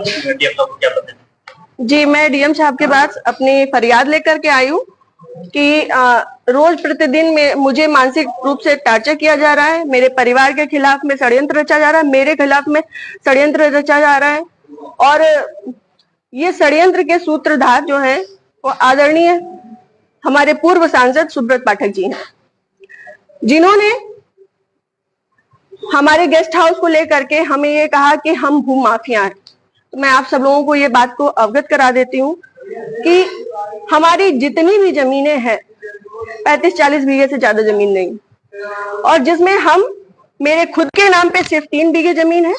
क्या बताएं? जी, मैं डीएम साहब के पास अपनी फरियाद लेकर के आई हूँ कि रोज प्रतिदिन में मुझे मानसिक रूप से टार्चर किया जा रहा है। मेरे परिवार के खिलाफ में षड्यंत्र रचा जा रहा है, मेरे खिलाफ में षड्यंत्र रचा जा रहा है। और ये षड्यंत्र के सूत्रधार जो है वो आदरणीय हमारे पूर्व सांसद सुब्रत पाठक जी हैं, जिन्होंने हमारे गेस्ट हाउस को लेकर के हमें ये कहा कि हम भू माफिया हैं। तो मैं आप सब लोगों को ये बात को अवगत करा देती हूँ कि हमारी जितनी भी जमीनें हैं 35-40 बीघे से ज्यादा जमीन नहीं, और जिसमें हम मेरे खुद के नाम पे सिर्फ 3 बीघे जमीन है।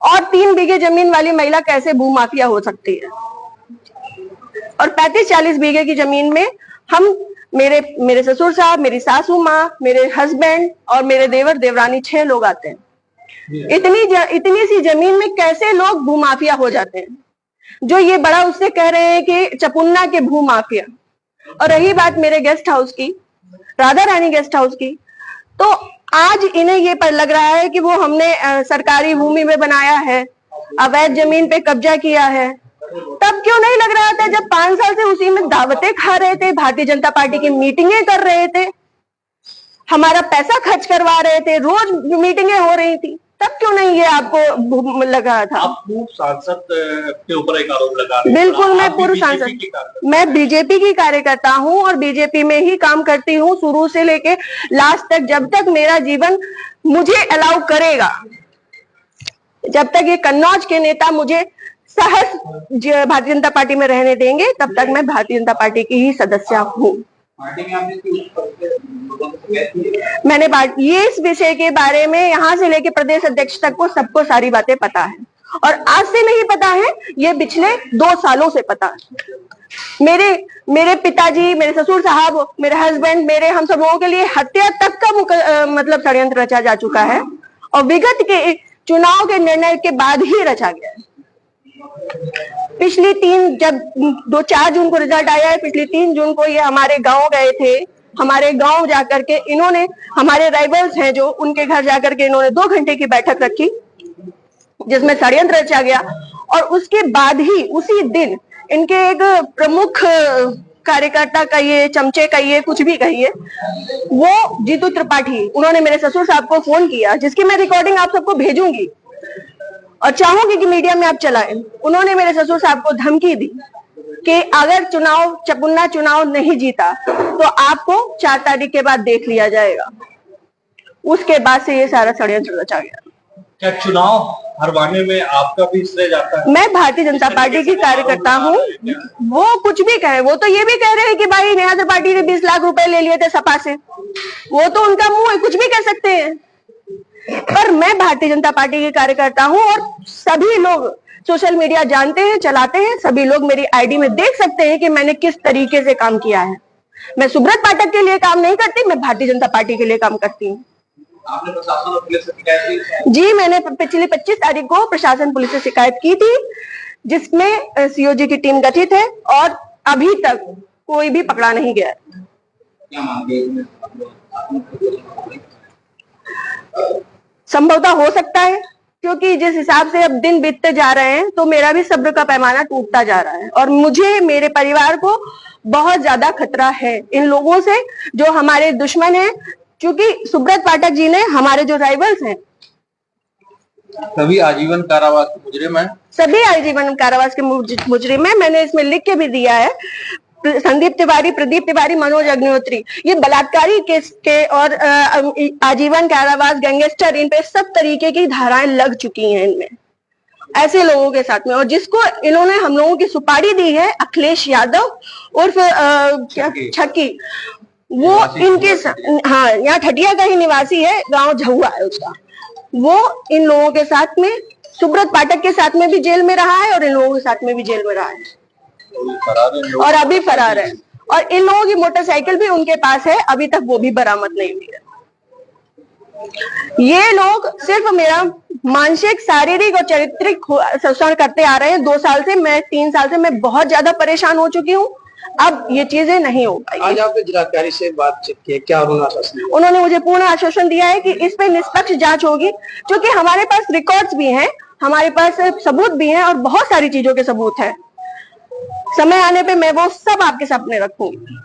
और 3 बीघे जमीन वाली महिला कैसे भू माफिया हो सकती है? और 35-40 बीघे की जमीन में हम मेरे ससुर साहब, मेरी सासू माँ, मेरे हस्बैंड और मेरे देवर देवरानी 6 लोग आते हैं। इतनी सी जमीन में कैसे लोग भू माफिया हो जाते हैं? जो ये बड़ा उससे कह रहे हैं कि चपुन्ना के भू माफिया। और रही बात मेरे गेस्ट हाउस की, राधा रानी गेस्ट हाउस की, तो आज इन्हें ये पर लग रहा है कि वो हमने सरकारी भूमि में बनाया है, अवैध जमीन पे कब्जा किया है। तब क्यों नहीं लग रहा था जब 5 साल से उसी में दावतें खा रहे थे, भारतीय जनता पार्टी की मीटिंगें कर रहे थे, हमारा पैसा खर्च करवा रहे थे, रोज मीटिंगें हो रही थी, तब क्यों नहीं ये आपको लगा था? आप पूर्व सांसद के ऊपर एक आरोप लगा रहे हैं। बिल्कुल, मैं पूर्व सांसद, मैं बीजेपी की कार्यकर्ता हूं और बीजेपी में ही काम करती हूं शुरू से लेके लास्ट तक, जब तक मेरा जीवन मुझे अलाउ करेगा, जब तक ये कन्नौज के नेता मुझे सहज भारतीय जनता पार्टी में रहने देंगे, तब तक मैं भारतीय जनता पार्टी की ही सदस्य हूँ। मैंने ये इस विषय के बारे में यहाँ से लेके प्रदेश अध्यक्ष तक को सबको सारी बातें पता है, और आज से नहीं पता है, ये पिछले 2 सालों से पता है। मेरे पिताजी, मेरे ससुर साहब, मेरे हस्बैंड, हम सब लोगों के लिए हत्या तक का मतलब षड्यंत्र रचा जा चुका है, और विगत के चुनाव के निर्णय के बाद ही रचा गया है। पिछली 4 जून को रिजल्ट आया है, पिछली 3 जून को ये हमारे गांव गए थे। हमारे गांव जाकर के इन्होंने, हमारे राइवल्स हैं जो, उनके घर जाकर के इन्होंने 2 घंटे की बैठक रखी जिसमें षड्यंत्र रचा गया। और उसके बाद ही उसी दिन इनके एक प्रमुख कार्यकर्ता का ये चमचे का ये कुछ भी कहिए, वो जीतू त्रिपाठी, उन्होंने मेरे ससुर साहब को फोन किया, जिसकी मैं रिकॉर्डिंग आप सबको भेजूंगी और चाहूंगी कि मीडिया में आप चलाएं। उन्होंने मेरे ससुर साहब को धमकी दी कि अगर चपुन्ना चुनाव नहीं जीता तो आपको 4 तारीख के बाद देख लिया जाएगा। उसके बाद से ये सारा षड्यंत्र रचा गया। क्या चुनाव हरवाने में आपका भी श्रेय जाता है? मैं भारतीय जनता पार्टी की कार्यकर्ता हूँ। वो कुछ भी कहे, वो तो ये भी कह रहे हैं कि भाई नेहा त्रिपाठी ने 20 लाख रुपए ले लिए थे सपा से, वो तो उनका मुंह है, कुछ भी कह सकते हैं। पर मैं भारतीय जनता पार्टी की कार्यकर्ता हूं और सभी लोग सोशल मीडिया जानते हैं, चलाते हैं, सभी लोग मेरी आईडी में देख सकते हैं कि मैंने किस तरीके से काम किया है। मैं सुब्रत पाठक के लिए काम नहीं करती, मैं भारतीय जनता पार्टी के लिए काम करती हूँ। आपने प्रशासन और पुलिस से शिकायत की? जी, मैंने पिछली 25 तारीख को प्रशासन पुलिस से शिकायत की थी, जिसमें सीओजी की टीम गठित है और अभी तक कोई भी पकड़ा नहीं गया। क्या मांगे? संभवतः हो सकता है, क्योंकि जिस हिसाब से अब दिन बीतते जा रहे हैं तो मेरा भी सब्र का पैमाना टूटता जा रहा है, और मुझे, मेरे परिवार को बहुत ज्यादा खतरा है इन लोगों से जो हमारे दुश्मन हैं। क्योंकि सुब्रत पाठक जी ने, हमारे जो राइवल्स हैं, सभी आजीवन कारावास के मुजरिम हैं। सभी आजीवन कारावास के मुजरिम हैं। मैंने इसमें लिख के भी दिया है, संदीप तिवारी, प्रदीप तिवारी, मनोज अग्निहोत्री, ये बलात्कारी केस के और आजीवन कारावास, गैंगस्टर, इन पे सब तरीके की धाराएं लग चुकी हैं इनमें, ऐसे लोगों के साथ में। और जिसको इन्होंने हम लोगों की सुपारी दी है, अखिलेश यादव उर्फ छक्की, वो इनके हाँ, यहाँ ठटिया का ही निवासी है, गांव झहुआ है उसका। वो इन लोगों के साथ में, सुब्रत पाठक के साथ में भी जेल में रहा है और इन लोगों के साथ में भी जेल में रहा है, और अभी फरार है। और इन लोगों की मोटरसाइकिल भी उनके पास है, अभी तक वो भी बरामद नहीं हुई है। ये लोग सिर्फ मेरा मानसिक, शारीरिक और चारित्रिक शोषण करते आ रहे हैं 2 साल से। मैं 3 साल से मैं बहुत ज्यादा परेशान हो चुकी हूँ। अब ये चीजें नहीं हो पाई। आज आपने जिलाधिकारी से बातचीत की, क्या उन्होंने मुझे पूर्ण आश्वासन दिया है कि इस पे निष्पक्ष जांच होगी, क्योंकि हमारे पास रिकॉर्ड्स भी हैं, हमारे पास सबूत भी हैं और बहुत सारी चीजों के सबूत हैं। समय आने पे मैं वो सब आपके सामने रखूंगी।